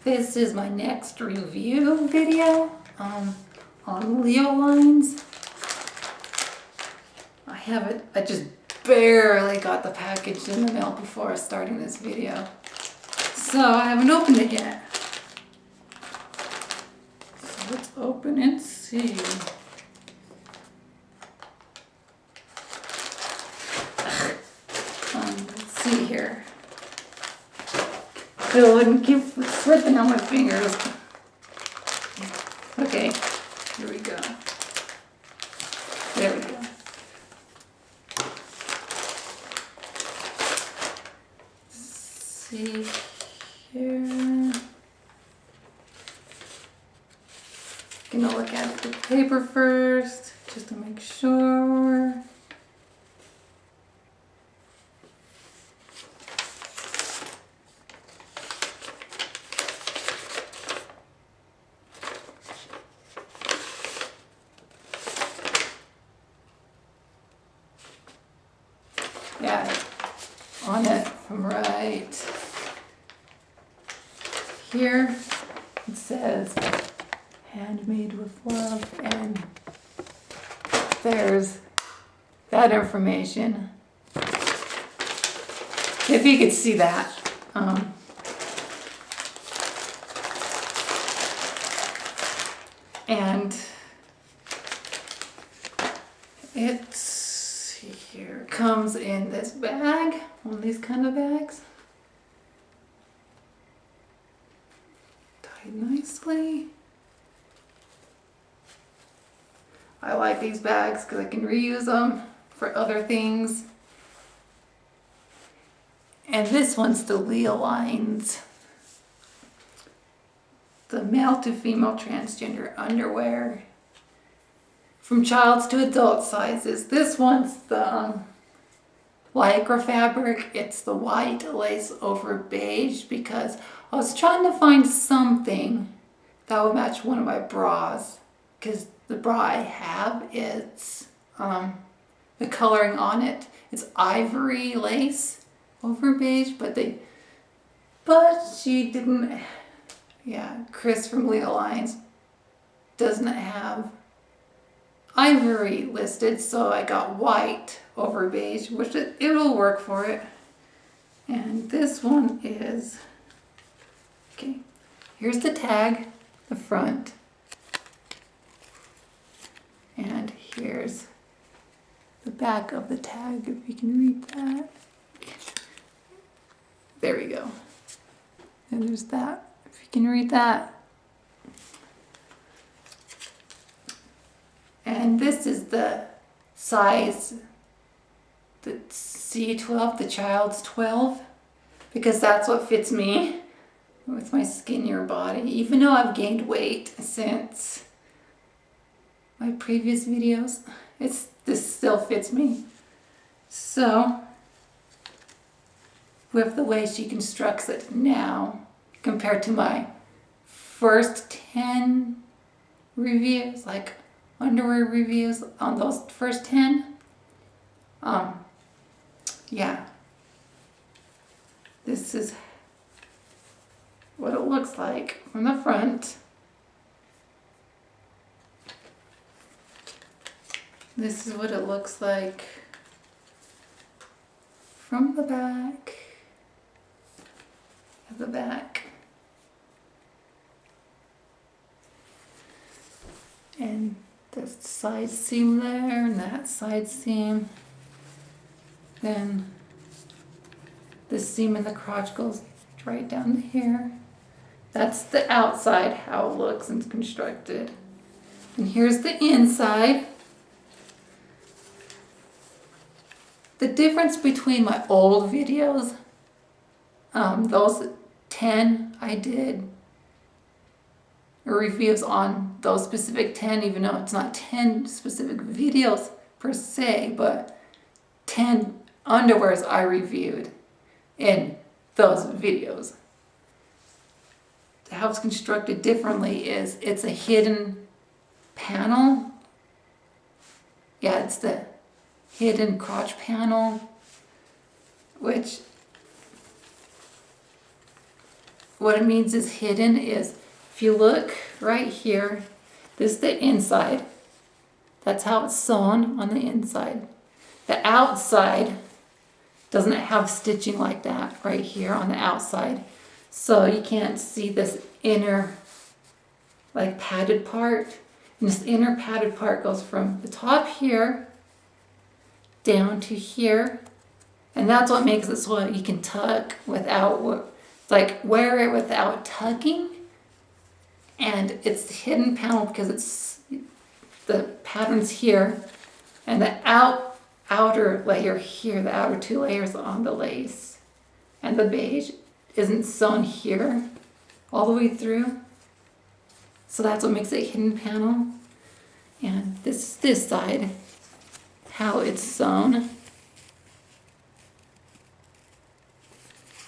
This is my next review video on LeoLines. I just barely got the package in the mail before starting this video. So I haven't opened it yet. So let's open and see. Let's see here. It wouldn't keep slipping on my fingers. Okay, here we go. There we go. See here. Gonna look at the paper first, just to make sure. Yeah, on it from right here, it says handmade with love, and there's that information. If you could see that. And here comes in this bag, one of these kind of bags, tied nicely. I like these bags because I can reuse them for other things. And this one's the LeoLines, the male to female transgender underwear. From child's to adult sizes. This one's the lycra fabric. It's the white lace over beige because I was trying to find something that would match one of my bras, because the bra I have, it's the coloring on it, it's ivory lace over beige, but she didn't. Yeah, Chris from LeoLines doesn't have ivory listed, so I got white over beige, which it'll work for it. And this one is, okay, here's the tag, the front, and here's the back of the tag, if you can read that. There we go. And there's that, if you can read that. And this is the size, the C12, the child's 12, because that's what fits me with my skinnier body. Even though I've gained weight since my previous videos, this still fits me. So, with the way she constructs it now, compared to my first 10 reviews, like underwear reviews on those first 10, yeah, this is what it looks like from the front. This is what it looks like from the back. At the back. And the side seam there, and that side seam. Then this seam in the crotch goes right down here. That's the outside, how it looks and constructed. And here's the inside. The difference between my old videos, those 10 I did reviews on those specific 10, even though it's not 10 specific videos per se, but 10 underwears I reviewed in those videos. How it's constructed differently is it's a hidden panel. Yeah, it's the hidden crotch panel, which what it means is hidden is, if you look right here, this is the inside. That's how it's sewn on the inside. The outside doesn't have stitching like that right here on the outside. So you can't see this inner like padded part. And this inner padded part goes from the top here down to here. And that's what makes it so you can tuck without, like wear it without tucking. And it's hidden panel because it's the pattern's here. And the outer layer here, the outer two layers on the lace. And the beige isn't sewn here all the way through. So that's what makes it hidden panel. And this side, how it's sewn.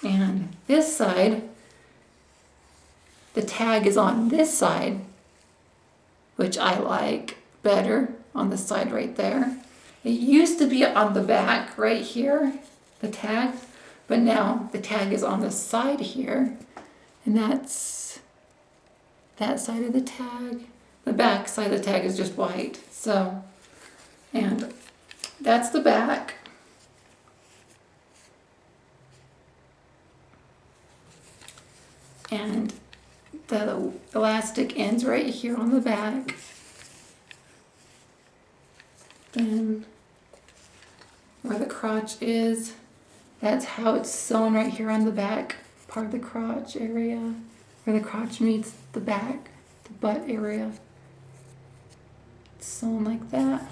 And this side, the tag is on this side, which I like better on the side right there. It used to be on the back right here, the tag, but now the tag is on the side here, and that's that side of the tag. The back side of the tag is just white. So, and that's the back. And the elastic ends right here on the back. Then where the crotch is, that's how it's sewn right here on the back part of the crotch area, where the crotch meets the back, the butt area. It's sewn like that.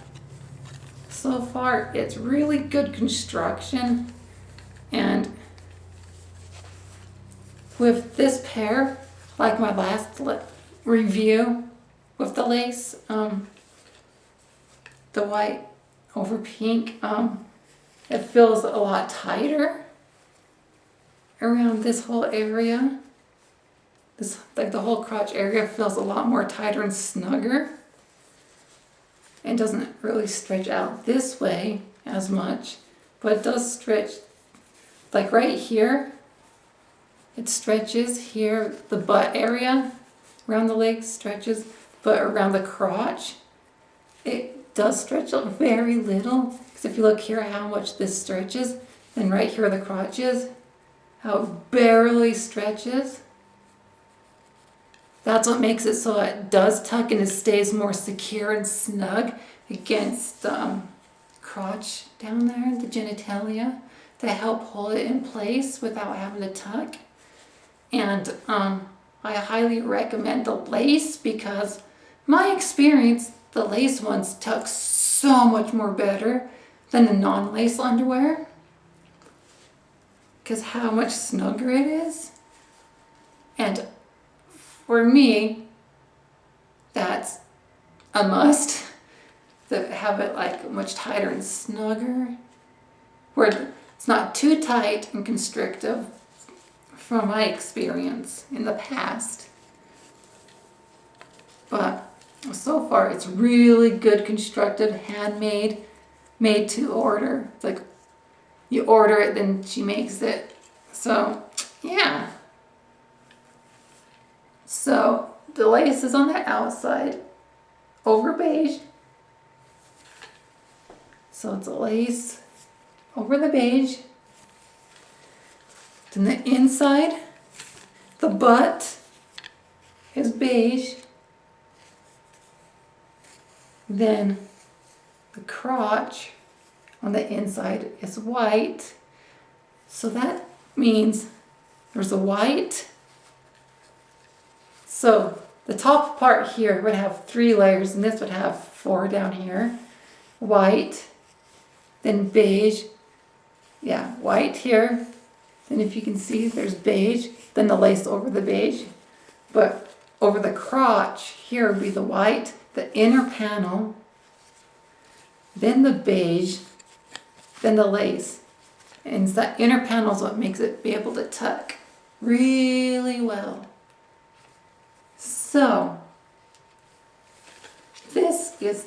So far, it's really good construction, and with this pair, like my last review with the lace, the white over pink, it feels a lot tighter around this whole area. This, like the whole crotch area feels a lot more tighter and snugger. It doesn't really stretch out this way as much, but it does stretch, like right here, it stretches here, the butt area around the leg stretches, but around the crotch, it does stretch a very little. Because if you look here how much this stretches, and right here the crotch is, how it barely stretches. That's what makes it so it does tuck and it stays more secure and snug against the crotch down there, the genitalia, to help hold it in place without having to tuck. And I highly recommend the lace because my experience, the lace ones tuck so much more better than the non-lace underwear. Because how much snugger it is. And for me, that's a must, to have it like much tighter and snugger, where it's not too tight and constrictive from my experience in the past. But so far it's really good constructed, handmade, made to order. It's like you order it, then she makes it. So yeah. So the lace is on the outside over beige. So it's a lace over the beige. Then the inside, the butt is beige. Then the crotch on the inside is white. So that means there's a white. So the top part here would have 3 layers, and this would have 4 down here. White, then beige. Yeah, white here. And if you can see, there's beige, then the lace over the beige. But over the crotch, here would be the white, the inner panel, then the beige, then the lace. And that inner panel is what makes it be able to tuck really well. So, this is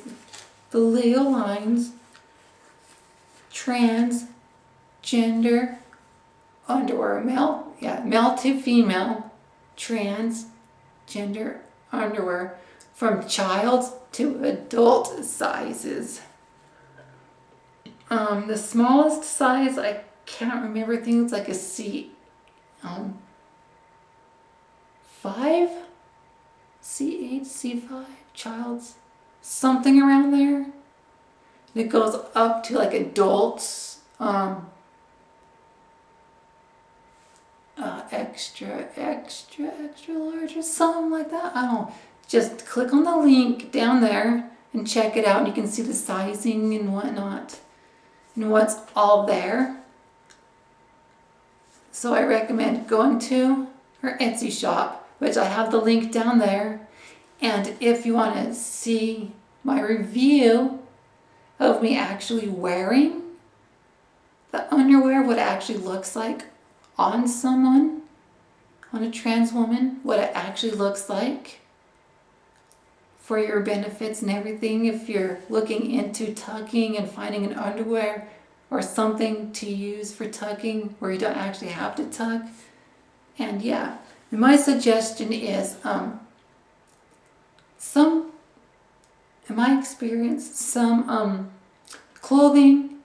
the LeoLines transgender underwear, male to female transgender underwear from child to adult sizes. The smallest size, I can't remember, things like a C, 5, C8, C5, child's, something around there. It goes up to like adults, extra large or something like that. I don't know. Just click on the link down there and check it out, and you can see the sizing and whatnot and what's all there. So I recommend going to her Etsy shop, which I have the link down there. And if you want to see my review of me actually wearing the underwear, what it actually looks like on someone, on a trans woman, what it actually looks like for your benefits and everything, if you're looking into tucking and finding an underwear or something to use for tucking where you don't actually have to tuck. And yeah, my suggestion is some, in my experience, some clothing,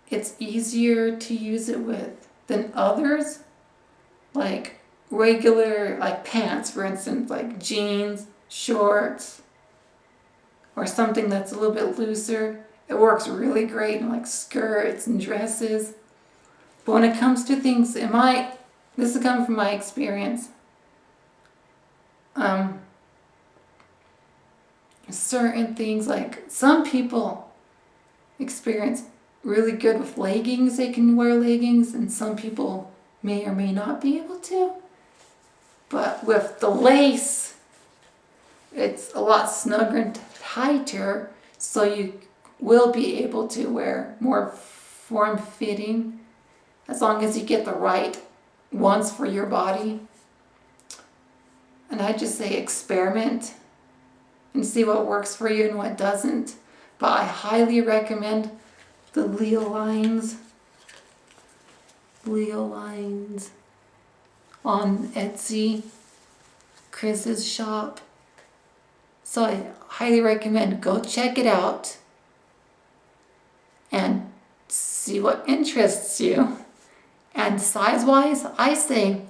it's easier to use it with than others, like regular, like pants, for instance, like jeans, shorts, or something that's a little bit looser. It works really great in like skirts and dresses. But when it comes to things, this is coming from my experience, certain things, like some people experience really good with leggings. They can wear leggings, and some people may or may not be able to. But with the lace, it's a lot snugger and tighter, so you will be able to wear more form-fitting, as long as you get the right ones for your body. And I just say experiment and see what works for you and what doesn't. But I highly recommend the LeoLines on Etsy, Chris's shop. So I highly recommend go check it out and see what interests you. And size-wise, I say,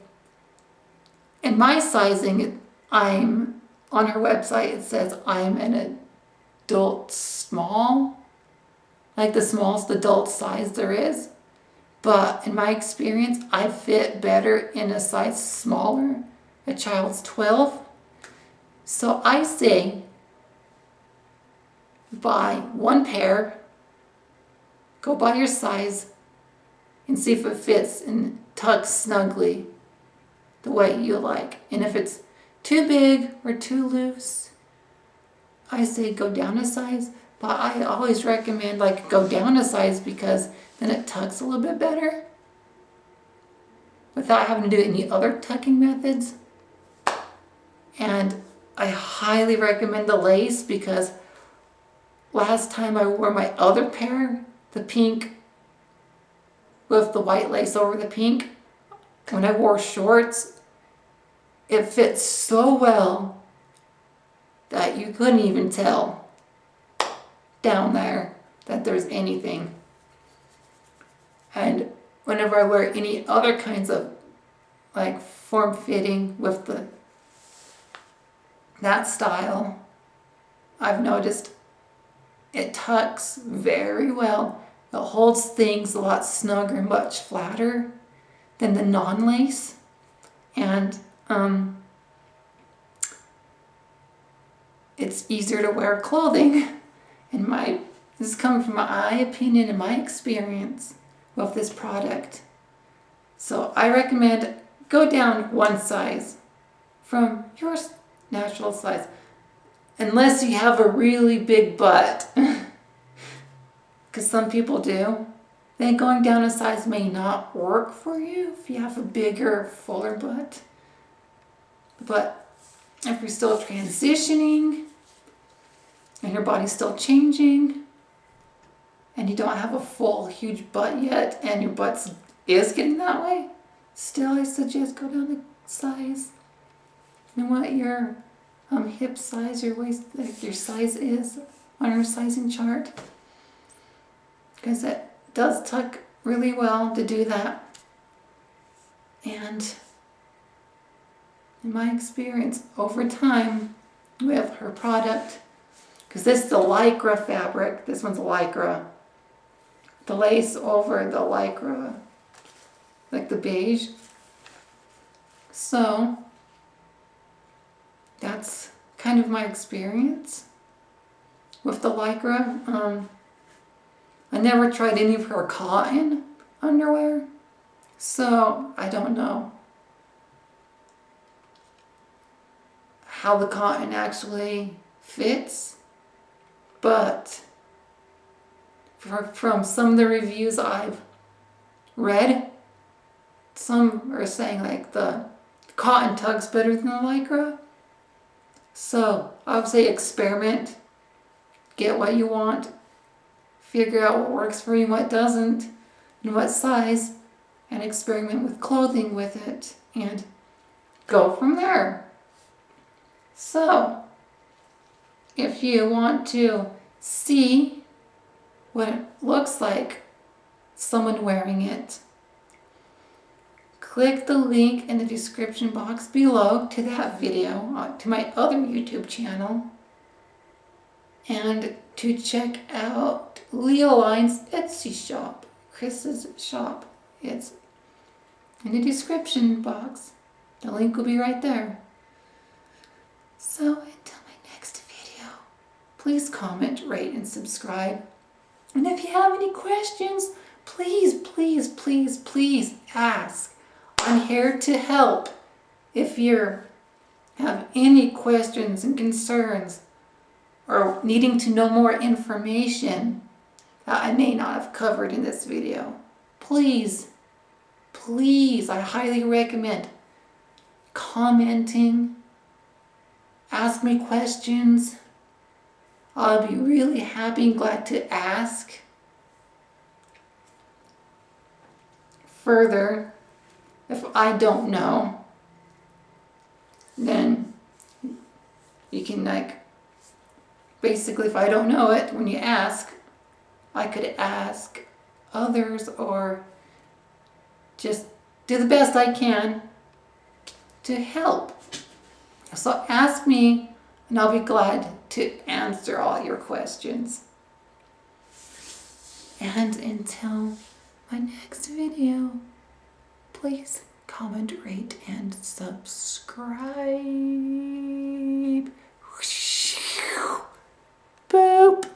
in my sizing, I'm on her website, it says I'm an adult small, like the smallest adult size there is. But in my experience, I fit better in a size smaller, a child's 12. So I say buy one pair, go by your size, and see if it fits and tucks snugly the way you like. And if it's too big or too loose, I say go down a size. But I always recommend like go down a size, because then it tucks a little bit better without having to do any other tucking methods. And I highly recommend the lace, because last time I wore my other pair, the pink with the white lace over the pink, when I wore shorts, it fits so well that you couldn't even tell down there that there's anything. And whenever I wear any other kinds of like form-fitting with that style, I've noticed it tucks very well. It holds things a lot snugger, much flatter than the non-lace. And it's easier to wear clothing. This is coming from my opinion and my experience with this product. So I recommend go down one size from your natural size, unless you have a really big butt, because some people do. Then going down a size may not work for you if you have a bigger, fuller butt. But if you're still transitioning and your body's still changing and you don't have a full, huge butt yet and your butt is getting that way, still I suggest go down the size and what your hip size, your waist, like your size is on your sizing chart, because it does tuck really well to do that. And in my experience over time with her product, because this is the lycra fabric, this one's lycra, the lace over the lycra, like the beige. So that's kind of my experience with the lycra. I never tried any of her cotton underwear, so I don't know how the cotton actually fits, but from some of the reviews I've read, some are saying like the cotton tugs better than the lycra. So I would say experiment, get what you want, figure out what works for you and what doesn't, and what size, and experiment with clothing with it, and go from there. So, if you want to see what it looks like, someone wearing it, click the link in the description box below to that video, to my other YouTube channel, and to check out LeoLines Etsy shop, Chris's shop. It's in the description box. The link will be right there. So until my next video, please comment, rate, and subscribe. And if you have any questions, please, please, please, please ask. I'm here to help. If you have any questions and concerns, or needing to know more information that I may not have covered in this video, please, please, I highly recommend commenting, ask me questions. I'll be really happy and glad to ask. Further, if I don't know, then you can basically, if I don't know it, when you ask, I could ask others or just do the best I can to help. So ask me and I'll be glad to answer all your questions. And until my next video, please comment, rate, and subscribe.